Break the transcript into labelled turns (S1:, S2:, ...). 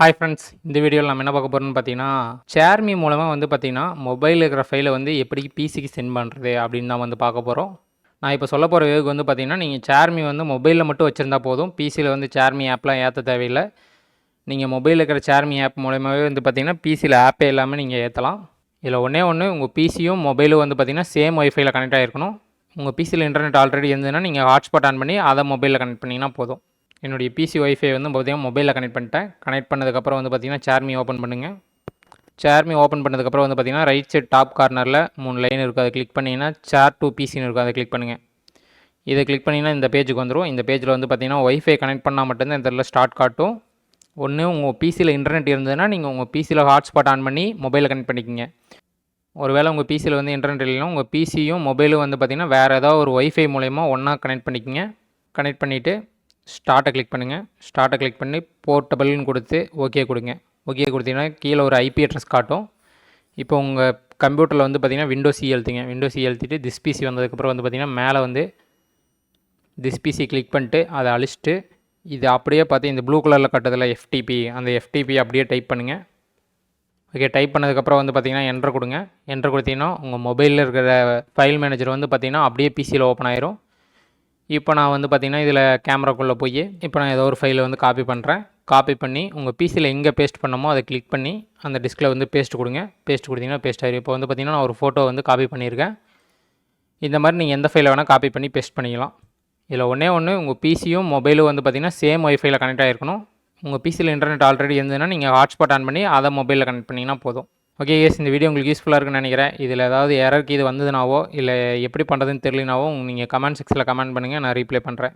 S1: Hi friends, இந்த வீடியோவில் நம்ம என்ன பார்க்க போகிறோம்னு பார்த்தீங்கன்னா, ஷேர்மி மூலமாக வந்து பார்த்தீங்கன்னா மொபைலில் இருக்கிற ஃபைலை வந்து எப்படி பிசிக்கு சென்ட் பண்ணுறது அப்படின்னு தான் வந்து பார்க்க போகிறோம். நான் இப்போ சொல்ல போகிற வேவுக்கு வந்து பார்த்தீங்கன்னா, நீங்கள் ஷேர்மி வந்து மொபைலில் மட்டும் வச்சுருந்தா போதும். பிசியில் வந்து ஷேர்மி ஆப்லாம் ஏற்ற தேவையில்லை. நீங்கள் மொபைலில் இருக்கிற ஷேர்மி ஆப் மூலமாகவே வந்து பார்த்தீங்கன்னா பிசியில் ஆப்பே எல்லாமே நீங்கள் ஏற்றலாம். இதில் ஒன்றே ஒன்று, உங்கள் பிசியும் மொபைலும் வந்து பார்த்தீங்கன்னா சேம் ஒய்ஃபைல கனெக்ட் ஆகிருக்கணும். உங்கள் பிசியில் இன்டர்நெட் ஆல்ரெடி இருந்ததுன்னா நீங்கள் ஹாட்ஸ்பாட் ஆன் பண்ணி அதை மொபைலில் கனெக்ட் பண்ணிங்கன்னா போதும். என்னுடைய பிசி ஒய்ஃபை வந்து பார்த்தீங்கன்னா மொபைலில் கனெக்ட் பண்ணிட்டேன். கனெக்ட் பண்ணதுக்கப்புறம் வந்து பார்த்தீங்கன்னா ஷேர்மி ஓப்பன் பண்ணுங்கள். ஷேர்மி ஓப்பன் பண்ணதுக்கப்புறம் வந்து பார்த்தீங்கன்னா ரைட் சைட் டாப் கார்னரில் 3 லைன் இருக்குது. அதை கிளிக் பண்ணிங்கன்னா ஷேர் டு பிசின்னு இருக்கும். அதை கிளிக் பண்ணுங்கள். இதை கிளிக் பண்ணிங்கன்னா இந்த பேஜுக்கு வந்துடும். இந்த பேஜில் வந்து பார்த்தீங்கன்னா ஒய்ஃபை கனெக்ட் பண்ணால் மட்டும்தான் இந்த ஸ்டார்ட் காட்டும். ஒன்று உங்கள் பிசியில் இன்டர்நெட் இருந்ததுன்னா நீங்கள் உங்கள் பிசியில் ஹாட்ஸ்பாட் ஆன் பண்ணி மொபைலில் கனெக்ட் பண்ணிக்கிங்க. ஒருவேளை உங்கள் பிசியில் வந்து இன்டர்நெட் இல்லைன்னா உங்கள் பிசியும் மொபைலும் வந்து பார்த்திங்கன்னா வேறு ஏதாவது ஒரு ஒய்ஃபை மூலயமா ஒன்றா கனெக்ட் பண்ணிக்கிங்க. கனெக்ட் பண்ணிவிட்டு ஸ்டார்ட்டை கிளிக் பண்ணுங்கள். ஸ்டார்ட்டை கிளிக் பண்ணி போர்ட்டபிள்னு கொடுத்து ஓகே கொடுங்க. ஓகே கொடுத்தீங்கன்னா கீழே ஒரு ஐபி அட்ரஸ் காட்டும். இப்போ உங்கள் கம்ப்யூட்டரில் வந்து பார்த்திங்கன்னா விண்டோஸ் அழுத்திங்க. விண்டோஸ் அழுத்திட்டு திஸ் பிசி வந்ததுக்கப்புறம் வந்து பார்த்திங்கன்னா மேலே வந்து திஸ் பிசி கிளிக் பண்ணிட்டு அதை அழிச்சிட்டு இது அப்படியே பார்த்து இந்த ப்ளூ கலரில் கட்டுறதுல FTP, அந்த FTP அப்படியே டைப் பண்ணுங்கள். ஓகே, டைப் பண்ணதுக்கப்புறம் வந்து பார்த்திங்கன்னா என்ட்ரு கொடுங்க. என்ட்ரு கொடுத்தீங்கன்னா உங்கள் மொபைலில் இருக்கிற ஃபைல் மேனேஜர் வந்து பார்த்திங்கன்னா அப்படியே பிசியில் ஓப்பன் ஆயிரும். இப்போ நான் வந்து பார்த்திங்கன்னா இதில் கேமராக்குள்ளே போய் இப்போ நான் ஏதோ ஒரு ஃபைலை வந்து காப்பி பண்ணுறேன். காப்பி பண்ணி உங்கள் பிசியில் எங்கே பேஸ்ட் பண்ணமோ அதை கிளிக் பண்ணி அந்த டிஸ்கில் வந்து பேஸ்ட் கொடுங்க. பேஸ்ட் கொடுத்தீங்கன்னா பேஸ்ட் ஆகிடும். இப்போ வந்து பார்த்திங்கன்னா நான் ஒரு ஃபோட்டோ வந்து காப்பி பண்ணியிருக்கேன். இந்த மாதிரி நீங்கள் எந்த ஃபைலை வேணால் காப்பி பண்ணி பேஸ்ட் பண்ணிக்கலாம். இதில் ஒன்றே ஒன்று, உங்கள் பிசியும் மொபைலும் வந்து பார்த்திங்கன்னா சேம் ஒய்ஃபைல கனெக்ட் ஆகிருக்கணும். உங்கள் பிசியில் இன்டர்நெட் ஆல்ரெடி இருந்ததுன்னா நீங்கள் ஹாட்ஸ்பாட் ஆன் பண்ணி அதை மொபைலில் கனெக்ட் பண்ணிங்கன்னா போதும். ஓகே கேஸ், இந்த வீடியோ உங்களுக்கு யூஸ்ஃபுல்லாக இருக்குன்னு நினைக்கிறேன். இதில் ஏதாவது எரர் இது வந்ததுனாவோ இல்லை எப்படி பண்ணுறதுன்னு தெரியலனாவோ நீங்கள் கமெண்ட் செக்ஷனில் கமெண்ட் பண்ணுங்கள், நான் ரீப்ளை பண்ணுறேன்.